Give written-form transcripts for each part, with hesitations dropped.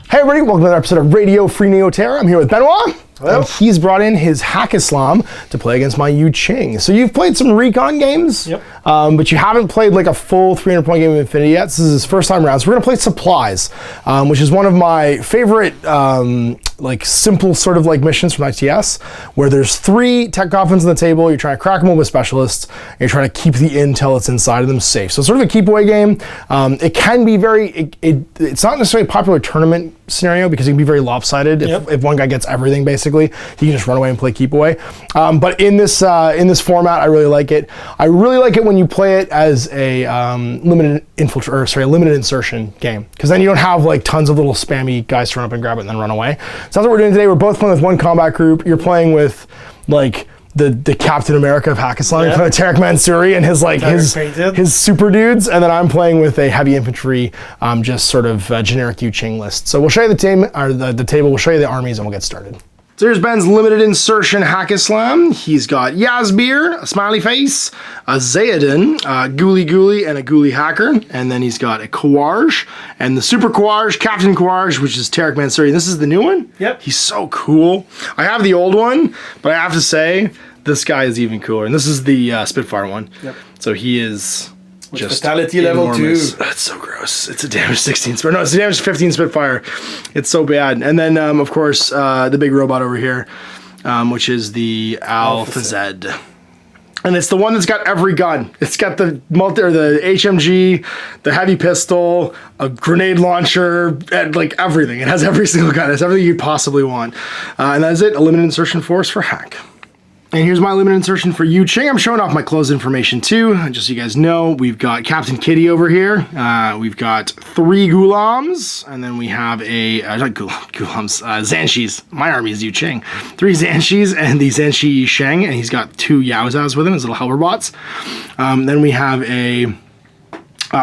Hey everybody, welcome to another episode of Radio Free NeoTerra. I'm here with Benoit. Hello. And he's brought in his Haqqislam to play against my Yu Jing. So you've played some recon games, but you haven't played like a full 300-point game of Infinity yet. This is his first time around. So we're gonna play Supplies, which is one of my favorite like simple sort of like missions from ITS, where there's 3 tech coffins on the table. You're trying to crack them with specialists. And you're trying to keep the intel that's inside of them safe. So it's sort of a keep away game. It can be very, it's not necessarily a popular tournament scenario because it can be very lopsided. If one guy gets everything, basically, he can just run away and play keep away. But in this format, I really like it. I really like it when you play it as a limited insertion game, because then you don't have like tons of little spammy guys turn up and grab it and then run away. So that's what we're doing today. We're both playing with one combat group. You're playing with like the Captain America of Haqqislam, Tarek Mansouri and his super dudes, and then I'm playing with a heavy infantry, just sort of generic Yu Jing list. So we'll show you the team or the table. We'll show you the armies and we'll get started. So here's Ben's limited insertion Haqqislam. He's got Yazbir, a smiley face, a Zayadin, a Ghoulie, and a Ghoulie hacker. And then he's got a Kwarj, and the Super Kwarj, Captain Kwarj, which is Tarek Mansouri. This is the new one? Yep. He's so cool. I have the old one, but I have to say, this guy is even cooler. And this is the Spitfire one. Yep. So he is just fatality level 2. That's so gross. It's a damage 16 Spitfire. No, it's a damage 15 Spitfire. It's so bad. And then, of course, the big robot over here, which is the Alpha Z. And it's the one that's got every gun. It's got the HMG, the heavy pistol, a grenade launcher, and like everything. It has every single gun. It's everything you'd possibly want. And that's it. A limited insertion force for Hack. And here's my limited insertion for Yu Jing. I'm showing off my closed information too, just so you guys know. We've got Captain Kitty over here. We've got 3 Ghulams, and then we have not Ghulams, Zanshis. My army is Yu Jing. 3 Zanshis and the Zanshi Sheng, and he's got 2 Yao Zaos with him, his little helper bots. Then we have a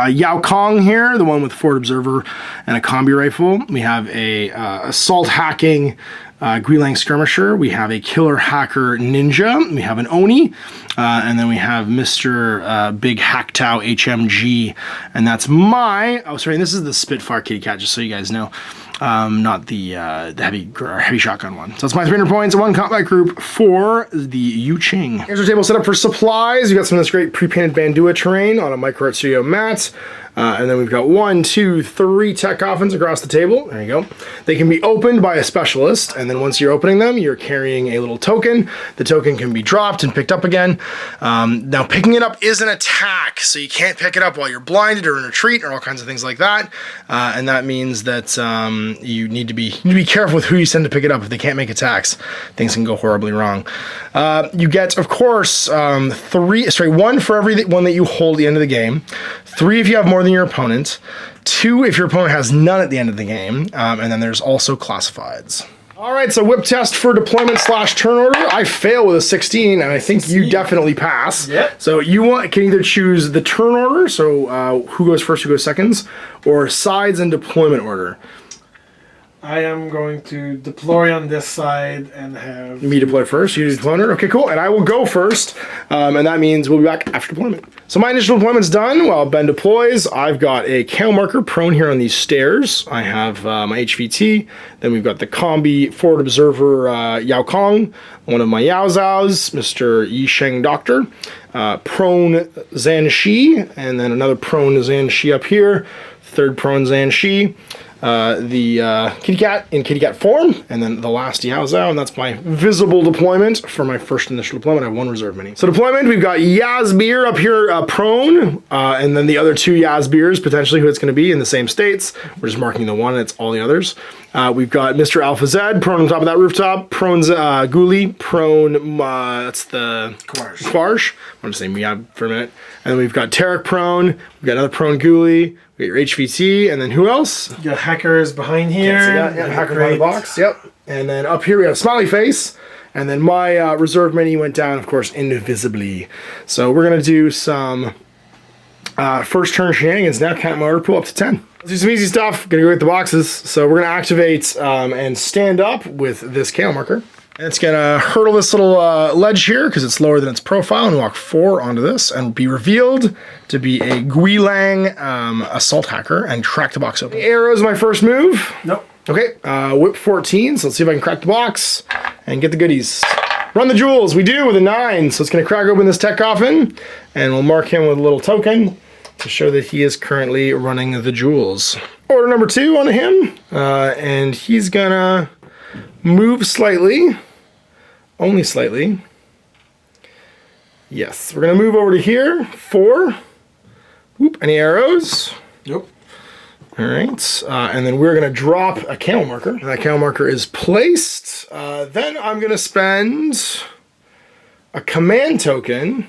Yao Kong here, the one with Forward Observer and a combi rifle. We have a assault hacking Guilang Skirmisher. We have a Killer Hacker Ninja. We have an Oni. And then we have Mr. Big Hacktau HMG. And that's this is the Spitfire Kitty Cat, just so you guys know. Not the heavy shotgun one. So that's my 300 points, 1 combat group for the Yu Jing. Here's our table set up for supplies. You got some of this great pre-painted Bandua terrain on a Micro Art Studio mat. And then we've got 1, 2, 3 tech coffins across the table. There you go. They can be opened by a specialist, and then once you're opening them, you're carrying a little token. The token can be dropped and picked up again. Now, picking it up is an attack, so you can't pick it up while you're blinded or in retreat or all kinds of things like that. And that means that you need to be careful with who you send to pick it up. If they can't make attacks, things can go horribly wrong. You get, of course, 1 for every one that you hold at the end of the game. 3 if you have more than your opponent. 2 if your opponent has none at the end of the game. And then there's also classifieds. All right, so whip test for deployment / turn order. I fail with a 16, and I think you definitely pass. Yep. So you can either choose the turn order, so who goes first, who goes seconds, or sides and deployment order. I am going to deploy on this side and have... Me deploy first, you do deployment. Okay, cool. And I will go first, and that means we'll be back after deployment. So my initial deployment's done while Ben deploys. I've got a cow marker prone here on these stairs. I have my HVT. Then we've got the combi Forward Observer Yao Kong, one of my Yao Zaos, Mr. Yi Sheng Doctor, prone Zanshi, and then another prone Zanshi up here, 3rd prone Zanshi. The kitty cat in kitty cat form, and then the last Yao Zao, and that's my visible deployment for my first initial deployment. I have 1 reserve mini. So deployment, we've got Yazbir up here prone, and then the other 2 Yazbirs, potentially who it's going to be in the same states. We're just marking the one, and it's all the others. We've got Mr. Alpha Z prone on top of that rooftop, prone Ghoulie, prone, that's the Kwarj. I'm just saying Miyab for a minute. And then we've got Tarek prone, we've got another prone Ghoulie, we got your HVT, and then who else? You got hackers behind here. Yeah, hacker behind the box, yep. And then up here we have a smiley face, and then my reserve mini went down, of course, invisibly. So we're going to do some first turn shenanigans now. Count my order pool up to 10. Let's do some easy stuff. Gonna go get the boxes. So we're gonna activate and stand up with this KO marker. And it's gonna hurdle this little ledge here because it's lower than its profile and walk 4 onto this and be revealed to be a Guilang assault hacker and crack the box open. The arrow is my first move. Nope. Okay, whip 14, so let's see if I can crack the box and get the goodies. Run the jewels, we do with a 9, so it's gonna crack open this tech coffin, and we'll mark him with a little token to show that he is currently running the jewels. Order number 2 on him, and he's gonna move slightly, only slightly. Yes, we're gonna move over to here, 4. Whoop, any arrows? Nope. All right, and then we're gonna drop a candle marker. And that candle marker is placed. Then I'm gonna spend a command token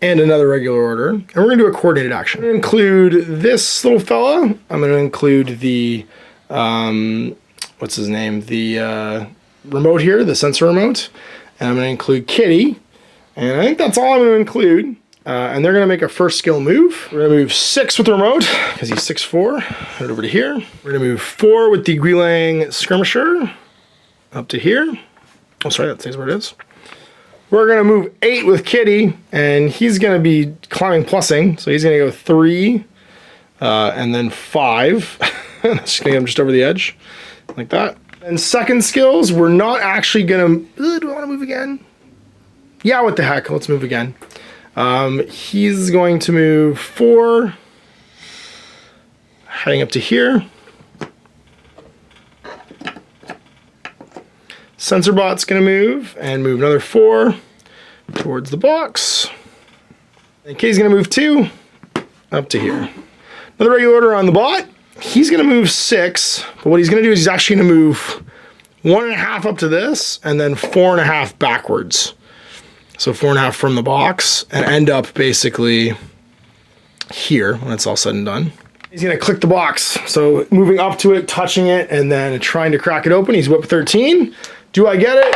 and another regular order. And we're gonna do a coordinated action. I'm gonna include this little fella. I'm gonna include the, what's his name? The remote here, the sensor remote. And I'm gonna include Kitty. And I think that's all I'm gonna include. And they're gonna make a first skill move. We're gonna move 6 with the remote, because he's 6'4". Head over to here. We're gonna move 4 with the Guerrilla skirmisher up to here. Oh, sorry, that stays where it is. We're gonna move 8 with Kitty, and he's gonna be climbing plussing. So he's gonna go 3, and then 5. That's gonna get him just over the edge, like that. And second skills, we're not actually gonna, do I wanna move again? Yeah, what the heck, let's move again. He's going to move 4, heading up to here. Sensor bot's going to move and move another 4 towards the box. And K's going to move 2 up to here. Another regular order on the bot. He's going to move 6, but what he's going to do is he's actually going to move 1.5 up to this and then 4.5 backwards. So 4.5 from the box and end up basically here when it's all said and done. He's gonna click the box. So moving up to it, touching it, and then trying to crack it open. He's whip 13. Do I get it?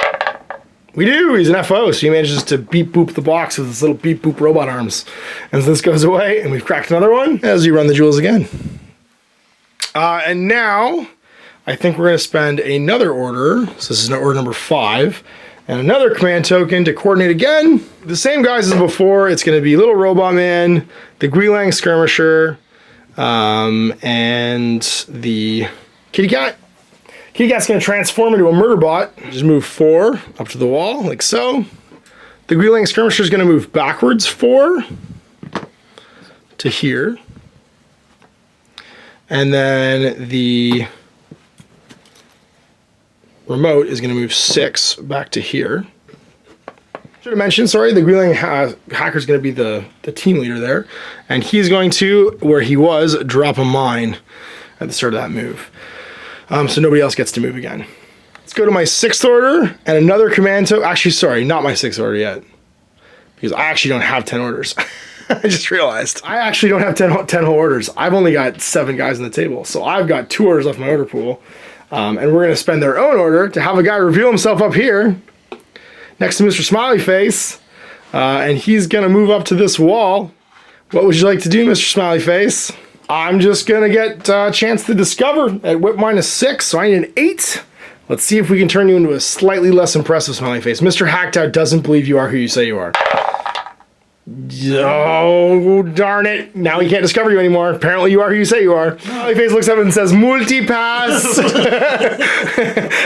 We do, he's an FO, so he manages to beep boop the box with his little beep boop robot arms. And so this goes away and we've cracked another one as you run the jewels again. And now I think we're gonna spend another order. So this is order number 5. And another command token to coordinate again. The same guys as before. It's going to be Little Robot Man, the Guerrilla Skirmisher, and the Kitty Cat. Kitty Cat's going to transform into a murder bot. Just move 4 up to the wall, like so. The Guerrilla Skirmisher is going to move backwards 4 to here. And then the remote is going to move 6 back to here. Should have mentioned, sorry, the Guerrilla hacker is going to be the team leader there. And he's going to, where he was, drop a mine at the start of that move. So nobody else gets to move again. Let's go to my 6th order and another command token. Actually, sorry, not my 6th order yet. Because I actually don't have 10 orders. I just realized. I actually don't have 10 whole orders. I've only got 7 guys on the table. So I've got 2 orders left my order pool. And we're going to spend their own order to have a guy reveal himself up here next to Mr. Smiley Face. And he's going to move up to this wall. What would you like to do, Mr. Smiley Face? I'm just going to get a chance to discover at whip -6, so I need an 8. Let's see if we can turn you into a slightly less impressive Smiley Face. Mr. Hacked Out doesn't believe you are who you say you are. Oh, darn it. Now he can't discover you anymore. Apparently you are who you say you are. Smiley Face looks up and says, multi-pass. And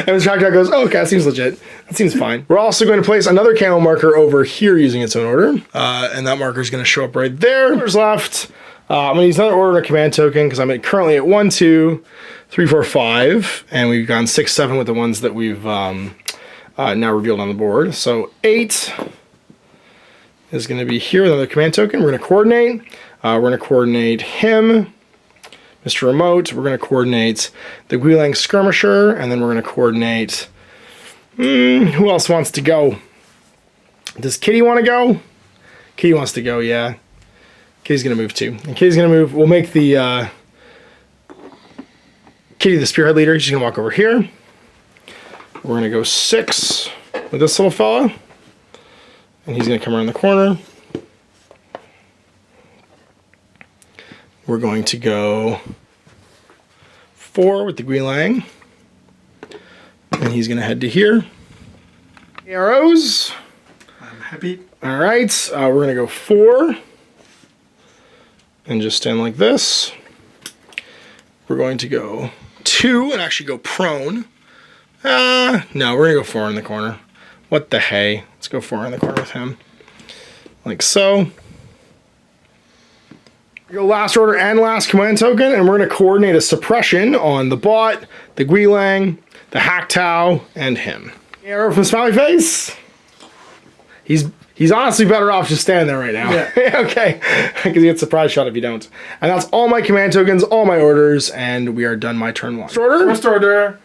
Mr. Hacked Out goes, oh, okay, that seems legit. That seems fine. We're also going to place another candle marker over here using its own order. And that marker is going to show up right there. There's left. I'm going to use another order and a command token because I'm currently at 1, 2, 3, 4, 5. And we've gone 6, 7 with the ones that we've now revealed on the board. So 8 is going to be here with another command token. We're going to coordinate. We're going to coordinate him, Mr. Remote. We're going to coordinate the Guerrilla Skirmisher. And then we're going to coordinate... who else wants to go? Does Kitty want to go? Kitty wants to go, yeah. Kitty's going to move too. And Kitty's going to move. We'll make the Kitty the spearhead leader. She's going to walk over here. We're going to go 6 with this little fella. And he's going to come around the corner. We're going to go 4 with the Guerrilla. And he's going to head to here. Arrows. I'm happy. All right. We're going to go 4. And just stand like this. we're going to go 2 and actually go prone. No, we're gonna go 4 in the corner. What the hey? Let's go 4 in the corner with him. Like so. We go last order and last command token, and we're gonna coordinate a suppression on the bot, the Guilang, the Haktao, and him. Arrow from Smiley Face. He's honestly better off just standing there right now. Yeah. Okay, because you get surprise shot if you don't. And that's all my command tokens, all my orders, and we are done my turn 1. First order.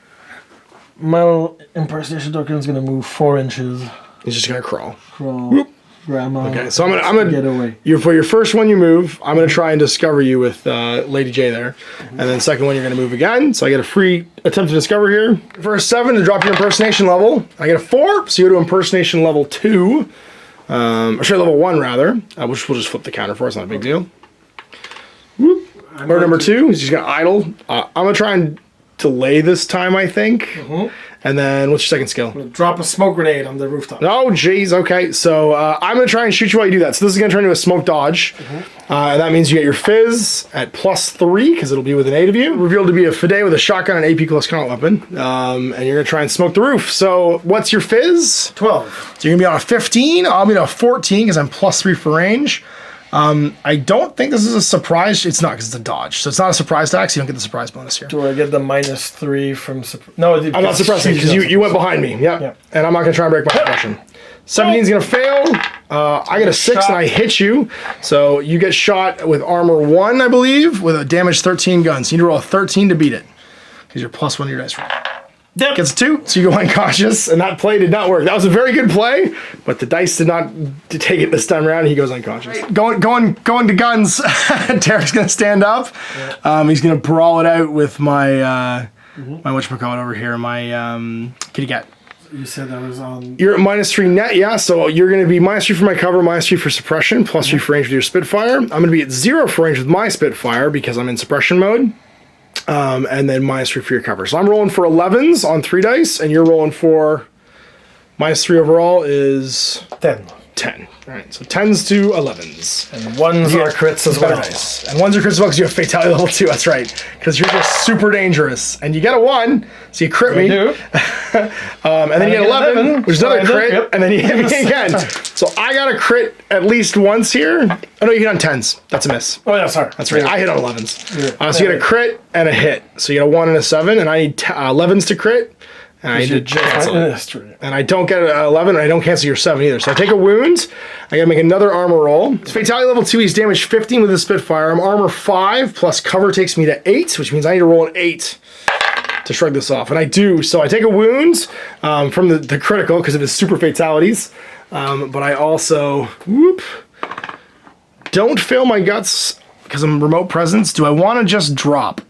My little impersonation token is gonna move 4 inches. He's just gonna crawl. Crawl. Whoop. Grandma. Okay, so I'm gonna get away. For your first one you move, I'm gonna try and discover you with Lady J there, and then second one you're gonna move again. So I get a free attempt to discover here. First 7 to drop your impersonation level. I get a 4, so you go to impersonation level 2, or sorry, level 1 rather. Which we'll just flip the counter for. It's not a big deal. Whoop. Order number 2 is just gonna idle. I'm gonna try and delay this time, I think. And then what's your second skill? Drop a smoke grenade on the rooftop. Oh, jeez. Okay, so I'm going to try and shoot you while you do that. So this is going to turn into a smoke dodge. And that means you get your fizz at +3, because it'll be with an 8 of you. Revealed to be a Fide with a shotgun and AP close combat weapon. And you're going to try and smoke the roof. So what's your fizz? 12. So you're going to be on a 15. I'll be on a 14, because I'm +3 for range. I don't think this is a surprise. It's not, because it's a dodge. So it's not a surprise attack, so you don't get the surprise bonus here. Do I get the -3 from... No, I'm not suppressing because you went behind me. Yep. And I'm not going to try and break my suppression. 17's going to fail. I get a 6 and I hit you. So you get shot with armor 1, I believe, with a damage 13 gun. So you need to roll a 13 to beat it, because you're +1 to your dice roll. Yep. Gets a 2, so you go unconscious, and that play did not work. That was a very good play, but the dice did not take it this time around. He goes unconscious. Right. Going to guns. Derek's gonna stand up. He's gonna brawl it out with my my whatchamacallit over here, my kitty cat. You said that was on... You're at -3 net, yeah, so you're going to be -3 for my cover, -3 for suppression, +3 for range with your Spitfire. I'm going to be at 0 for range with my Spitfire because I'm in suppression mode. And then -3 for your cover. So I'm rolling for 11s on 3 dice, and you're rolling for -3 overall is 10. 10. All right, so 10s to 11s. And 1s are crits as well. Nice. And 1s are crits as well because you have fatality level 2. That's right. Because you're just super dangerous. And you get a 1, so you crit me. do. And then you get 11, which is another crit, and then you hit me again. So I got a crit at least once here. Oh no, you hit on 10s. That's a miss. Oh yeah, sorry. That's right. I hit on 11s. So you get a crit and a hit. So you get a 1 and a 7, and I need 11s to crit. And I need to cancel it. And I don't get an 11, and I don't cancel your 7 either. So I take a wound. I gotta make another armor roll. It's fatality level 2. He's damage 15 with his Spitfire. I'm armor 5 plus cover takes me to 8, which means I need to roll an 8 to shrug this off. And I do. So I take a wound from the critical because of his super fatalities. But I also don't fail my guts because I'm remote presence. Do I want to just drop?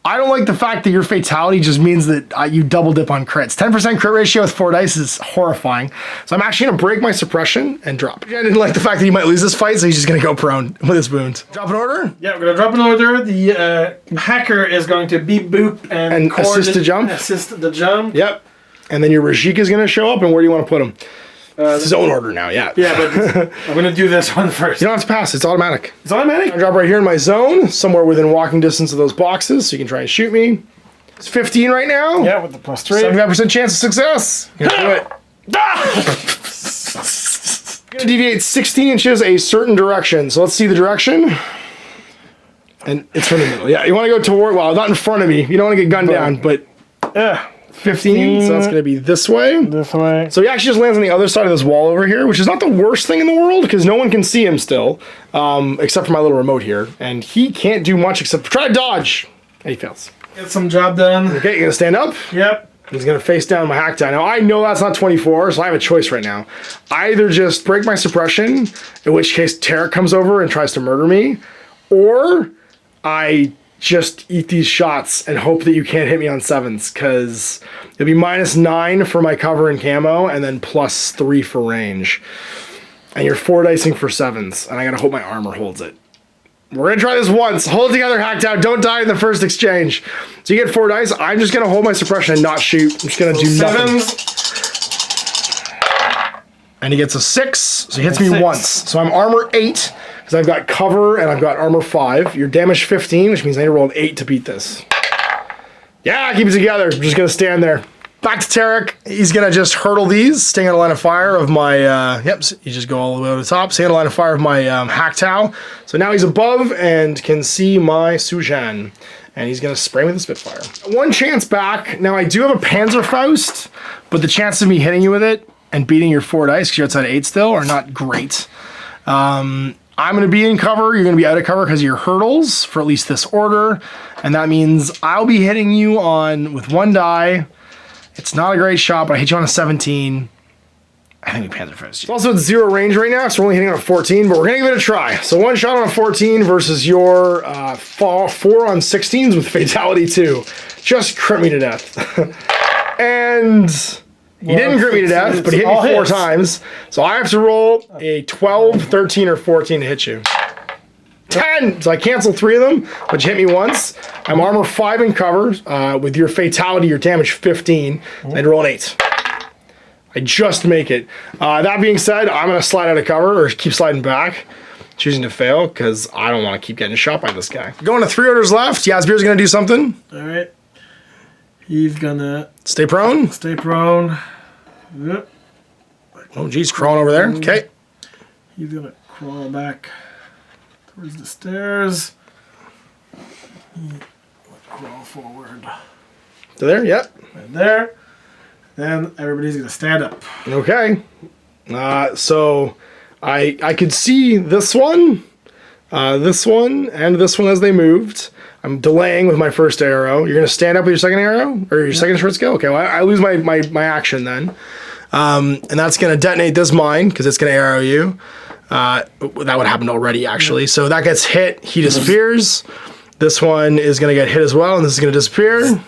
I don't like the fact that your fatality just means that you double dip on crits. 10% crit ratio with 4 dice is horrifying. So I'm actually going to break my suppression and drop. I didn't like the fact that he might lose this fight, so he's just going to go prone with his wound. Drop an order? Yeah, we're going to drop an order. The hacker is going to beep boop and assist the jump. Assist the jump. Yep. And then your Rajik is going to show up, and where do you want to put him? It's his own order now, yeah. Yeah, but I'm going to do this one first. You don't have to pass. It's automatic. It's automatic? I drop right here in my zone, somewhere within walking distance of those boxes, so you can try and shoot me. It's 15 right now. Yeah, with the +3. 75% chance of success. You're going to do it. You're going to deviate 16 inches a certain direction. So let's see the direction. And it's from the middle. Yeah, you want to go toward, well, not in front of me. You don't want to get gunned down, but... Yeah. 15, so that's going to be this way. This way. So he actually just lands on the other side of this wall over here, which is not the worst thing in the world because no one can see him still, except for my little remote here. And he can't do much except try to dodge. And he fails. Get some job done. Okay, you're going to stand up? Yep. He's going to face down my hack down. Now, I know that's not 24, so I have a choice right now. I either just break my suppression, in which case Tarek comes over and tries to murder me, or I just eat these shots and hope that you can't hit me on 7s, because it'll be -9 for my cover and camo, and then +3 for range. And you're 4 dicing for 7s, and I gotta hope my armor holds it. We're gonna try this once. Hold it together, hacked out. Don't die in the first exchange. So you get 4 dice. I'm just gonna hold my suppression and not shoot. I'm just gonna do 7s. nothing. And he gets a 6, so he hits me once. So I'm armor 8, because I've got cover and I've got armor 5. You're damage 15, which means I need to roll an 8 to beat this. Yeah, keep it together. I'm just going to stand there. Back to Tarek. He's going to just hurdle these, staying in a line of fire of my, yep, so you just go all the way to the top, staying in a line of fire of my Hacktow. So now he's above and can see my Sujan. And he's going to spray me with a Spitfire. One chance back. Now, I do have a Panzerfaust, but the chance of me hitting you with it and beating your 4 dice, because you're outside of 8 still, are not great. I'm going to be in cover. You're going to be out of cover because of your hurdles for at least this order. And that means I'll be hitting you with 1 die. It's not a great shot, but I hit you on a 17. I think we Panzerfaust. It's also at 0 range right now, so we're only hitting on a 14, but we're going to give it a try. So 1 shot on a 14 versus your 4 on 16s with Fatality 2. Just crit me to death. And he didn't crit me to death, but he hit me 4 times. So I have to roll a 12, 13, or 14 to hit you. 10! So I cancel 3 of them, but you hit me once. I'm armor 5 in cover. With your Fatality, your damage 15. I'd roll an 8. I just make it. That being said, I'm going to slide out of cover or keep sliding back, choosing to fail because I don't want to keep getting shot by this guy. Going to 3 orders left. Yasbir's going to do something. All right. He's going to... Stay prone. Stay prone. Yep. Oh, geez, crawling over there. Okay. He's going to crawl back towards the stairs. Crawl forward. To there? Yep. Right there. Then everybody's going to stand up. Okay. So I could see this one, and this one as they moved. I'm delaying with my first arrow. You're going to stand up with your second arrow? Or your second short skill? Okay, well, I lose my action then. And that's going to detonate this mine, because it's going to arrow you. That would happen already, actually. So that gets hit. He disappears. This one is going to get hit as well, and this is going to disappear.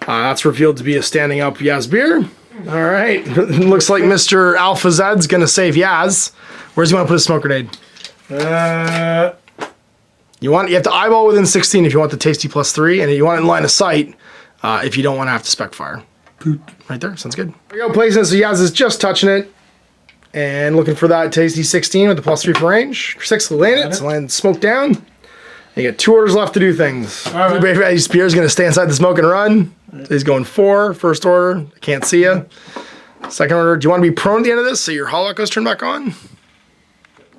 That's revealed to be a standing up Yasbir. All right. Looks like Mr. Alpha Zed's going to save Yaz. Where's he want to put his smoke grenade? You have to eyeball within 16 if you want the tasty +3, and you want it in line of sight if you don't want to have to spec fire. Right there. Sounds good. There we go. Placing it so Yaz is just touching it. And looking for that tasty 16 with the +3 for range. 6 to land it. So land smoke down. You got 2 orders left to do things. All right. Spear's going to stay inside the smoke and run. So he's going 4. First order. I can't see you. Second order. Do you want to be prone at the end of this so your hollow goes turned back on?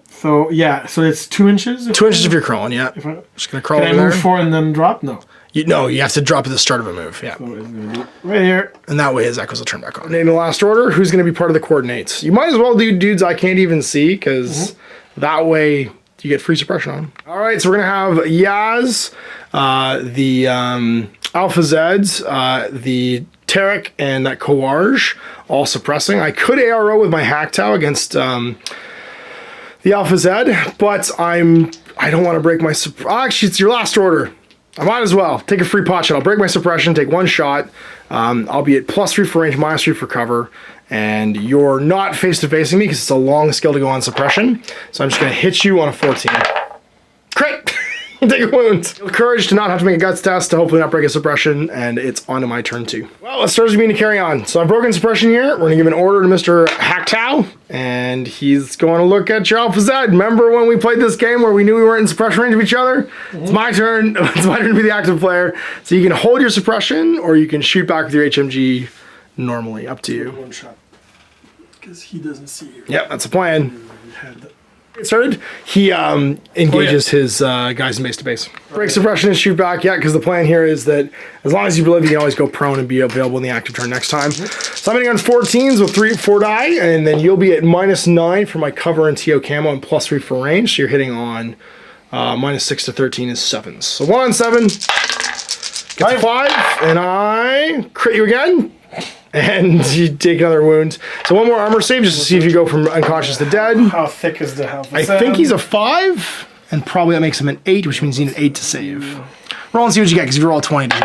So, yeah. So it's 2 inches? 2 inches if you're crawling, yeah. Just going to crawl over there. Can I move 4 and then drop? No. No, you have to drop at the start of a move, yeah. So it's going to be right here. And that way his echoes will turn back on. In the last order, who's going to be part of the coordinates? You might as well do dudes I can't even see, because that way you get free suppression on. All right, so we're going to have Yaz, the Alpha Zeds, the Tarek, and that Coarge all suppressing. I could ARO with my Hacktow against the Alpha Zed, but I don't want to break my... Actually, it's your last order. I might as well. Take a free pot shot. I'll break my suppression, take 1 shot. I'll be at +3 for range, -3 for cover. And you're not face-to-facing me because it's a long skill to go on suppression. So I'm just going to hit you on a 14. Crit! Take a wound. Courage to not have to make a guts test to hopefully not break a suppression. And it's on to my turn 2. Well, it starts me to carry on. So I've broken suppression here. We're going to give an order to Mr. Hacktow. And he's going to look at your Alpha Zed. Remember when we played this game where we knew we weren't in suppression range of each other? It's my turn. It's my turn to be the active player. So you can hold your suppression or you can shoot back with your HMG normally. Up to you. 1 shot. Because he doesn't see you. Yep, that's the plan. It started. He engages his guys in base to base. Break suppression and shoot back. Yeah, because the plan here is that as long as you believe, you can always go prone and be available in the active turn next time. So I'm hitting on 14s with 4 die, and then you'll be at -9 for my cover and TO camo and +3 for range. So you're hitting on -6 to 13 is 7s. So 1 on 7. Gets 5, and I crit you again. And you take another wound. So 1 more armor save just to see if you go from unconscious to dead. How thick is the health? I think he's a 5, and probably that makes him an 8, which means you need an 8 to save. Roll and see what you get, because if you roll a 20,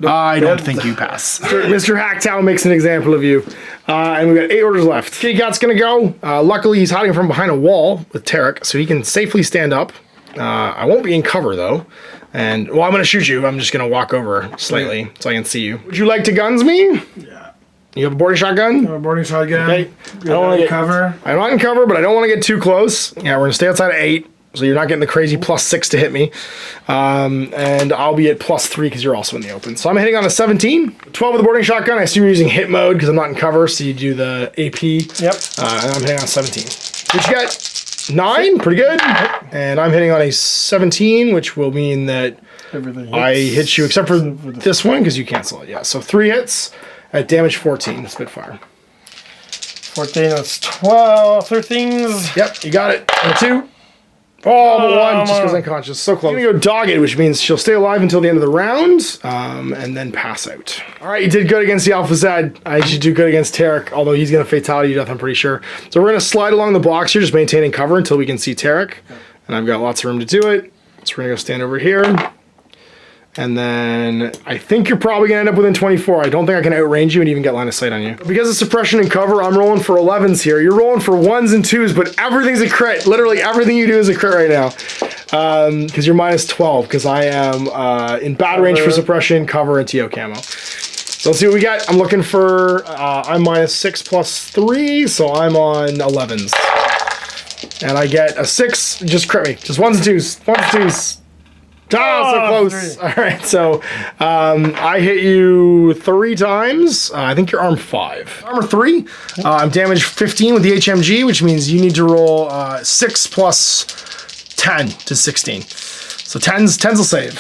I don't think you pass. Mr. Hacktow makes an example of you. And we've got 8 orders left. Kitty Cat's going to go. Luckily, he's hiding from behind a wall with Tarek, so he can safely stand up. I won't be in cover, though. And, well, I'm going to shoot you. I'm just going to walk over slightly so I can see you. Would you like to guns me? Yeah. You have a boarding shotgun? A boarding shotgun. Okay. I don't want to cover. I'm not in cover, but I don't want to get too close. Yeah, we're going to stay outside of 8, so you're not getting the crazy +6 to hit me. And I'll be at +3 because you're also in the open. So I'm hitting on a 17. 12 with the boarding shotgun. I assume you're using hit mode because I'm not in cover, so you do the AP. Yep. And I'm hitting on a 17. What you got? 9, pretty good. And I'm hitting on a 17, which will mean that I hit you except for this one because you cancel it. Yeah, so 3 hits at damage 14, Spitfire. 14, that's 12, 13s. Yep, you got it. And 2. Oh, but 1 just goes unconscious. So close. I'm going to go dogged, which means she'll stay alive until the end of the round, and then pass out. All right, you did good against the Alpha Zed. I should do good against Tarek, although he's going to fatality death, I'm pretty sure. So we're going to slide along the box here, just maintaining cover until we can see Tarek. And I've got lots of room to do it. So we're going to go stand over here. And then I think you're probably going to end up within 24. I don't think I can outrange you and even get line of sight on you. Because of suppression and cover, I'm rolling for 11s here. You're rolling for 1s and 2s, but everything's a crit. Literally everything you do is a crit right now. Because you're -12, because I am in bad range for suppression, cover, and TO camo. So let's see what we got. I'm looking for, I'm -6 +3, so I'm on 11s. And I get a 6, just crit me. Just 1s and 2s. 1s and 2s. Oh, so close. 3. All right, so I hit you 3 times. I think you're arm 5. Armor 3, I'm damage 15 with the HMG, which means you need to roll 6 plus 10 to 16. So 10s will save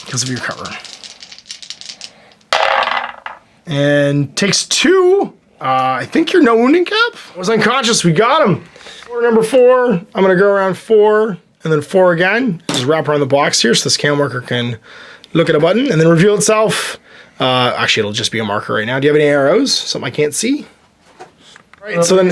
because of your cover. And takes 2. I think you're no wounding cap. Was unconscious, we got him. Order number 4, I'm gonna go around 4. And then 4 again. Just wrap around the box here so this cam marker can look at a button and then reveal itself. Actually, it'll just be a marker right now. Do you have any arrows? Something I can't see? All right, so then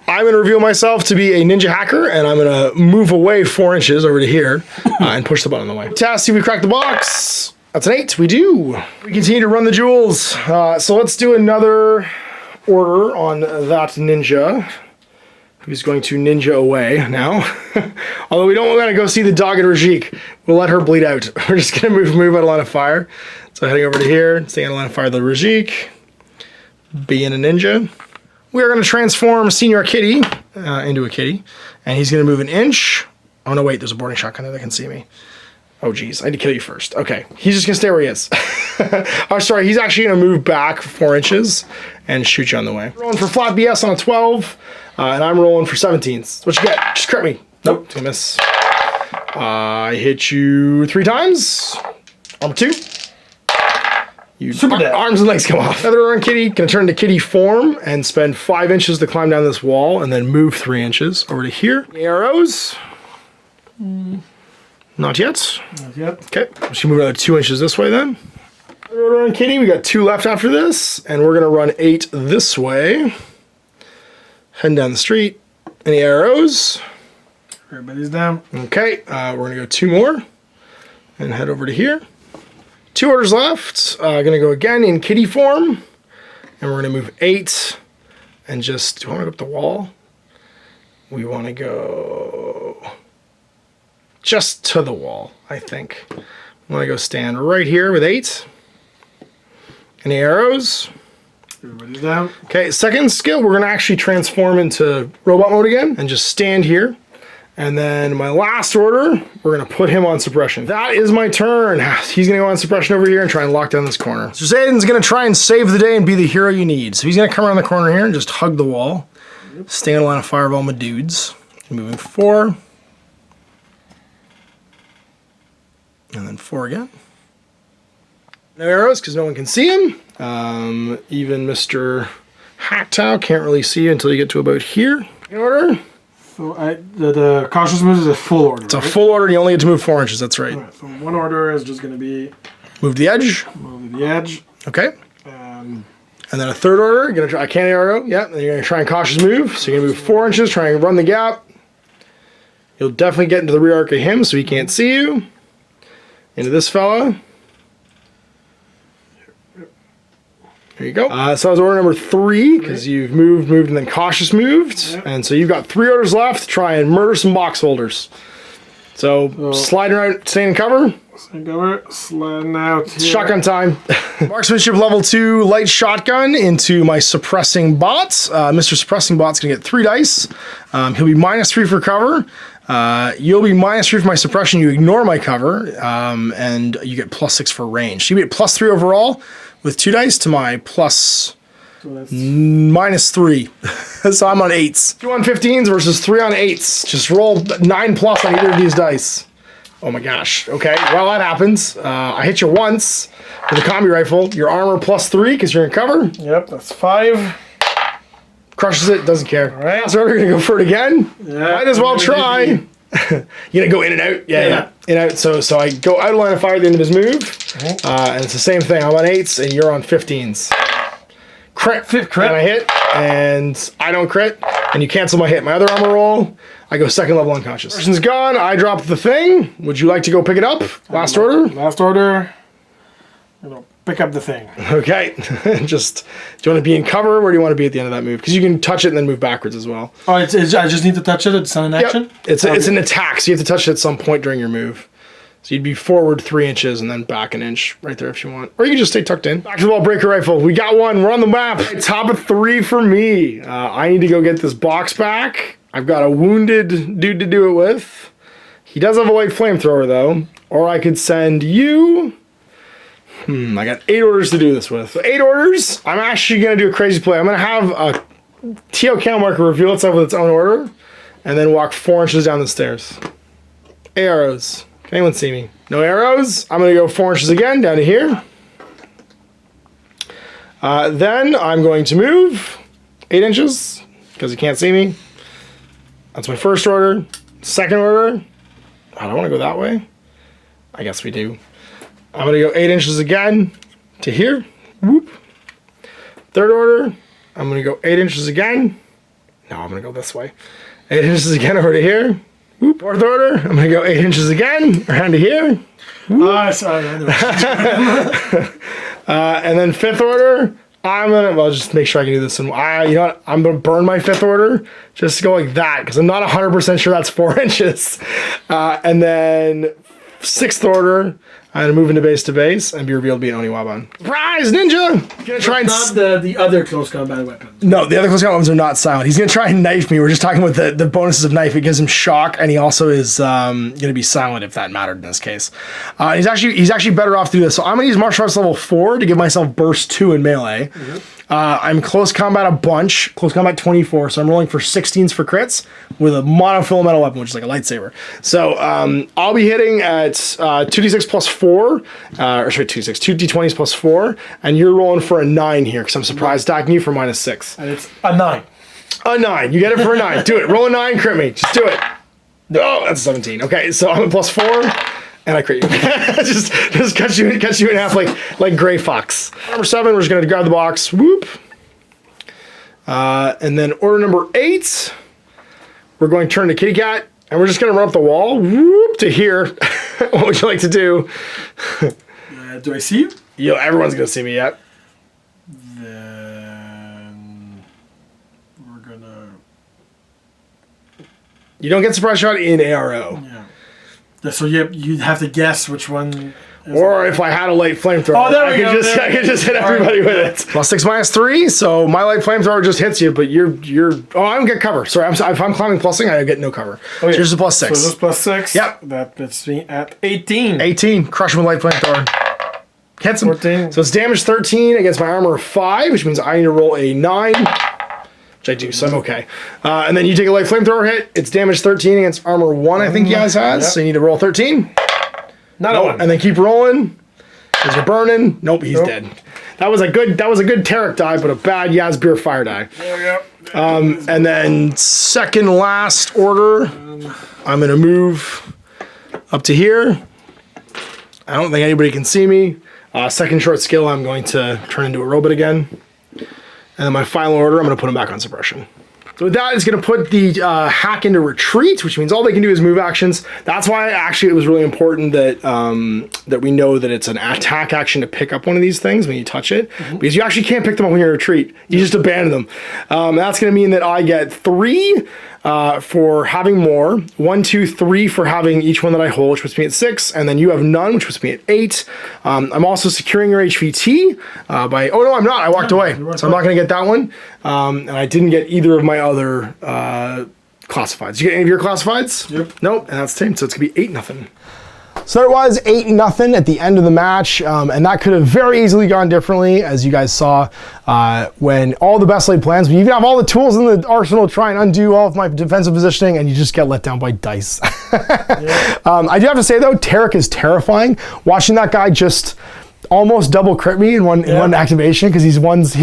I'm going to reveal myself to be a ninja hacker, and I'm going to move away 4 inches over to here and push the button on the way. Test, see if we crack the box. That's an 8. We do. We continue to run the jewels. So let's do another order on that ninja. Who's going to ninja away now. Although we don't want to go see the dogged Rajik. We'll let her bleed out. We're just going to move out of line of fire. So heading over to here, staying out of line of fire, the Rajik. Being a ninja. We are going to transform Senior Kitty into a kitty. And he's going to move an inch. Oh no, wait, there's a boarding shotgun there that can see me. Oh geez, I had to kill you first. Okay, he's just going to stay where he is. Oh, sorry, he's actually going to move back 4 inches and shoot you on the way. Rolling for flat BS on a 12. And I'm rolling for 17s. What you get? Just crit me. Nope, gonna miss. I hit you 3 times. Armor 2. You super dead. Arms and legs come off. Another run kitty. Gonna turn to kitty form and spend 5 inches to climb down this wall and then move 3 inches over to here. Arrows. Not yet. Not yet. Okay. Just move another 2 inches this way then. Another run kitty. We got 2 left after this, and we're gonna run 8 this way. Heading down the street. Any arrows? Everybody's down. Okay, we're gonna go 2 more and head over to here. 2 orders left. Gonna go again in kitty form, and we're gonna move 8 and just. Do you want to go up the wall? We want to go just to the wall, I think. I want to go stand right here with 8. Any arrows? Everybody's down. Okay, second skill, we're going to actually transform into robot mode again and just stand here. And then my last order, we're going to put him on suppression. That is my turn. He's going to go on suppression over here and try and lock down this corner. So Zayden's going to try and save the day and be the hero you need. So he's going to come around the corner here and just hug the wall. Stay on a line of fire of all my dudes. Moving 4. And then 4 again. No arrows because no one can see him. Even Mr. Hacktow can't really see you until you get to about here. In order. So the cautious move is a full order. It's a full order and you only get to move 4 inches, that's right. Alright, so 1 order is just going to be... Move the edge. Move the edge. Okay. And then a third order, you're going to try a candy arrow. Yep, and you're going to try and cautious move. So you're going to move 4 inches, try and run the gap. You'll definitely get into the rear arc of him so he can't see you. Into this fella. There you go. So that was order number 3, because you've moved, and then cautious moved. Yep. And so you've got 3 orders left to try and murder some box holders. So sliding around, staying in cover. So go sliding out here. Shotgun time. Marksmanship level 2 light shotgun into my suppressing bot. Mr. Suppressing Bot's gonna get 3 dice. He'll be -3 for cover. You'll be -3 for my suppression. You ignore my cover, and you get +6 for range. So you get +3 overall with 2 dice to my plus So that's -3. So I'm on 8s. 2 on 15s versus 3 on 8s. Just roll 9+ on either of these dice. Oh my gosh. Okay, well that happens. I hit you once with a combi rifle. Your armor +3 because you're in cover. Yep, that's 5. Crushes it, doesn't care. All right. So we're gonna go for it again. Yeah, Might as well try. You're gonna go in and out? Yeah. In and out. So I go out of line of fire at the end of his move. And it's the same thing. I'm on 8s and you're on 15s. Crit. Crit. And I hit, and I don't crit, and you cancel my hit. My other armor roll, I go second level unconscious. Person's gone, I drop the thing. Would you like to go pick it up? Last order? Last order. Pick up the thing. Okay. Just, do you want to be in cover? Where do you want to be at the end of that move? Because you can touch it and then move backwards as well. Oh, I just need to touch it. It's not an action? Yep. It's an attack, so you have to touch it at some point during your move. So you'd be forward 3 inches and then back an inch right there if you want. Or you can just stay tucked in. Back to the wall breaker rifle. We got one. We're on the map. Top of 3 for me. I need to go get this box back. I've got a wounded dude to do it with. He does have a light flamethrower though. Or I could send you... I got 8 orders to do this with. So 8 orders. I'm actually going to do a crazy play. I'm going to have a TO camo marker reveal itself with its own order. And then walk 4 inches down the stairs. Arrows. Can anyone see me? No arrows. I'm going to go 4 inches again down to here. Then I'm going to move 8 inches because you can't see me. That's my first order. Second order. I don't want to go that way. I guess we do. I'm going to go 8 inches again to here. Whoop. Third order. I'm going to go 8 inches again. No, I'm going to go this way. 8 inches again over to here. Whoop. Fourth order, I'm going to go 8 inches again, around to here. Sorry. And then fifth order, I'm going to, well, just make sure I can do this. And you know what? I'm going to burn my fifth order just to go like that because I'm not 100% sure that's 4 inches. And then sixth order, I'm going to move into base to base and be revealed to be an Oniwaban. Surprise, ninja! Gonna try and Not the other close combat weapon. No, the other close combat weapons are not silent. He's gonna try and knife me. We're just talking about the bonuses of knife. It gives him shock, and he also is gonna be silent if that mattered in this case. He's actually better off to do this. So I'm gonna use martial arts level 4 to give myself burst 2 in melee. I'm close combat a bunch, close combat 24. So I'm rolling for 16s for crits with a monofilamental weapon, which is like a lightsaber. So I'll be hitting at 2d6 plus 4, or sorry, 2d20s plus 4, and you're rolling for a 9 here because I'm surprise attacking you for -6. And it's a 9. A 9. You get it for a 9. Do it. Roll a 9, crit me. Just do it. Oh, that's a 17. Okay, so I'm at plus 4, and I crit you. just cut you in half like Gray Fox. Number 7, we're just gonna grab the box. Whoop. And then order number 8, we're going to turn to Kitty Cat, and we're just gonna run up the wall. Whoop to here. What would you like to do? Do I see you? Yo, everyone's gonna see me yet. Then we're gonna. You don't get surprise shot in ARO. Yeah. So you'd have to guess which one. Or if I had a light flamethrower, Oh, there we go, I could just hit everybody with it. +6, -3. So my light flamethrower just hits you, but you're. Oh, I don't get cover. Sorry, if I'm climbing +ing, I get no cover. So yours is +6. So this is +6. Yep. That puts me at 18. 18. Crush him with light flamethrower. Hits him. 14. So it's damage 13 against my armor of 5, which means I need to roll a 9. Which I do, so I'm okay. And then you take a light flamethrower hit. It's damage 13 against armor 1, I think he has. Yep. So you need to roll 13. Not a 1. And then keep rolling. As you're burning. Nope, he's dead. That was a good Tarek die, but a bad Yazbir fire die. There we go. And then second last order, I'm gonna move up to here. I don't think anybody can see me. Second short skill, I'm going to turn into a robot again. And then my final order, I'm going to put him back on suppression. So with that, it's going to put the hack into retreat, which means all they can do is move actions. That's why actually it was really important that that we know that it's an attack action to pick up one of these things when you touch it, because you actually can't pick them up when you retreat. You just abandon them. That's going to mean that I get 3 for having more. 1, 2, 3 for having each one that I hold, which puts me at 6. And then you have none, which puts me at 8. I'm also securing your HVT by... Oh, no, I'm not. I walked away. So I'm not going to get that one. And I didn't get either of my other classifieds. Did you get any of your classifieds? Yep. Nope. And that's the same. So it's going to be 8-0. So it was 8-0 at the end of the match, and that could have very easily gone differently, as you guys saw, when all the best laid plans, but you even have all the tools in the arsenal to try and undo all of my defensive positioning, and you just get let down by dice. Yeah. I do have to say, though, Tarek is terrifying. Watching that guy just almost double crit me in one activation, because he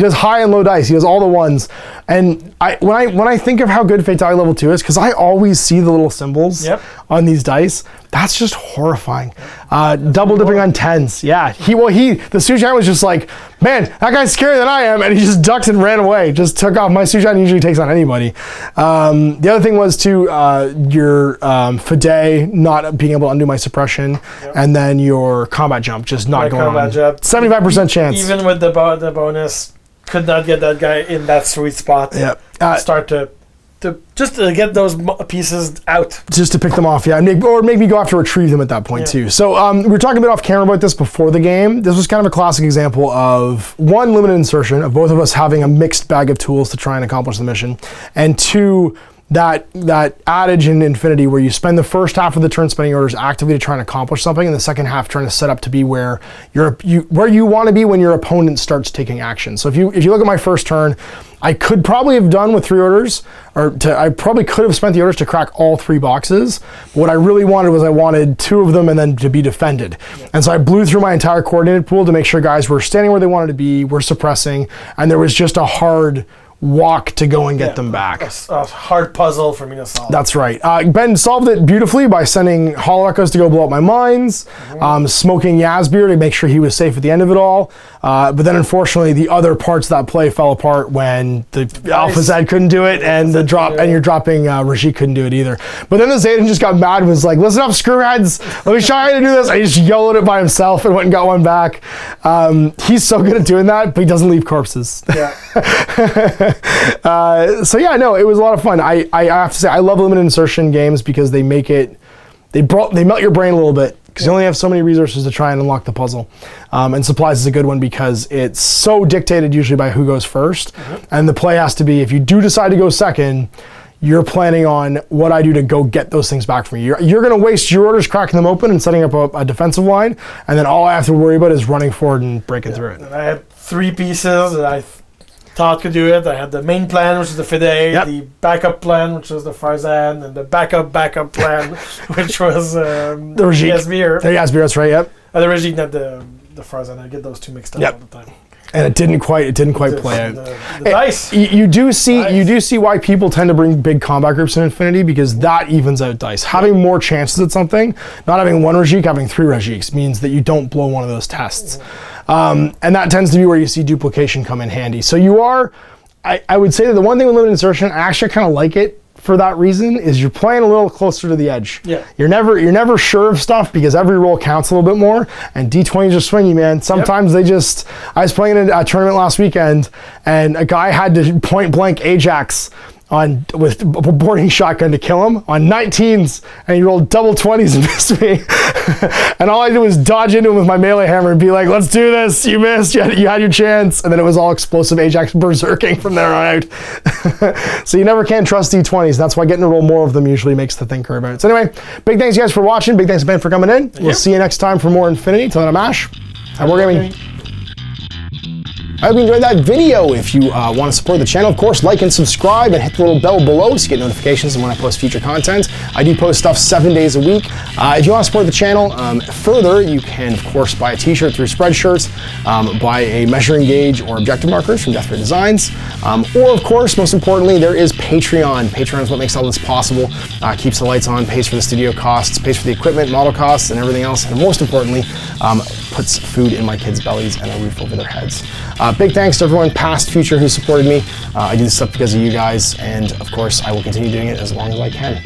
does high and low dice. He does all the ones. And when I think of how good Fatality level 2 is, because I always see the little symbols on these dice, that's just horrifying. Double dipping on 10s. Yeah. The Sujan was just like, man, that guy's scarier than I am, and he just ducked and ran away. Just took off. My Sujan usually takes on anybody. The other thing was your Fide not being able to undo my suppression, and then your combat jump just not going on. 75% chance. Even with the bonus, could not get that guy in that sweet spot. Yeah. Start to get those pieces out. Just to pick them off, yeah. Or maybe go have to retrieve them at that point, too. So we were talking a bit off camera about this before the game. This was kind of a classic example of, 1, limited insertion, of both of us having a mixed bag of tools to try and accomplish the mission, and 2, that adage in Infinity where you spend the first half of the turn spending orders actively to try and accomplish something, and the second half trying to set up to be where you want to be when your opponent starts taking action. So if you look at my first turn, I could probably have done with 3 orders, I probably could have spent the orders to crack all 3 boxes. But what I really wanted was I wanted 2 of them and then to be defended. And so I blew through my entire coordinated pool to make sure guys were standing where they wanted to be, were suppressing, and there was just a hard walk to go and get them back. A hard puzzle for me to solve. That's right. Ben solved it beautifully by sending Hollow Echoes to go blow up my mines, smoking Yasbeer to make sure he was safe at the end of it all. But then unfortunately the other parts of that play fell apart when the Alpha Zed couldn't do it, and and you're dropping Rashid couldn't do it either. But then the Zayden just got mad and was like, listen up, screwheads, let me show you how to do this. And he just yelled it by himself and went and got one back. He's so good at doing that, but he doesn't leave corpses. Yeah. So yeah, no, it was a lot of fun. I have to say, I love limited insertion games because they make it, they melt your brain a little bit, because you only have so many resources to try and unlock the puzzle. And supplies is a good one because it's so dictated usually by who goes first. And the play has to be, if you do decide to go second, you're planning on what I do to go get those things back from you. You're going to waste your orders cracking them open and setting up a defensive line, and then all I have to worry about is running forward and breaking through it. And I had 3 pieces that I thought could do it. I had the main plan, which is the Fide, the backup plan, which was the Farzan, and the backup plan, which was the Yasbeer. The Yasbeer, that's right, yep. The Rajid, not the Farzan. I get those 2 mixed up all the time. And it didn't quite play out. The dice. You do see why people tend to bring big combat groups in Infinity, because that evens out dice. Having more chances at something, not having 1 Rajik, having 3 Rajiks, means that you don't blow one of those tests. And that tends to be where you see duplication come in handy. So you are, I would say that the one thing with limited insertion, I actually kind of like it for that reason, is you're playing a little closer to the edge. Yeah. You're never sure of stuff, because every roll counts a little bit more, and D20s are swingy, man. Sometimes I was playing in a tournament last weekend, and a guy had to point blank Ajax with a boarding shotgun to kill him on 19s, and he rolled double 20s and missed me. And all I did was dodge into him with my melee hammer and be like, let's do this, you missed, you had your chance. And then it was all explosive Ajax berserking from there on out. So you never can trust D20s. That's why getting to roll more of them usually makes the thing curve out. So anyway, big thanks you guys for watching. Big thanks Ben for coming in. We'll see you next time for more Infinity. Till then, I'm Ash. Have Wargaming. I hope you enjoyed that video. If you want to support the channel, of course, like and subscribe and hit the little bell below so you get notifications when I post future content. I do post stuff 7 days a week. If you want to support the channel further, you can, of course, buy a t-shirt through Spreadshirts, buy a measuring gauge or objective markers from Death Ray Designs, or, of course, most importantly, there is Patreon. Patreon is what makes all this possible, keeps the lights on, pays for the studio costs, pays for the equipment, model costs, and everything else, and most importantly, puts food in my kids' bellies and a roof over their heads. Big thanks to everyone, past, future, who supported me. I do this stuff because of you guys, and of course, I will continue doing it as long as I can.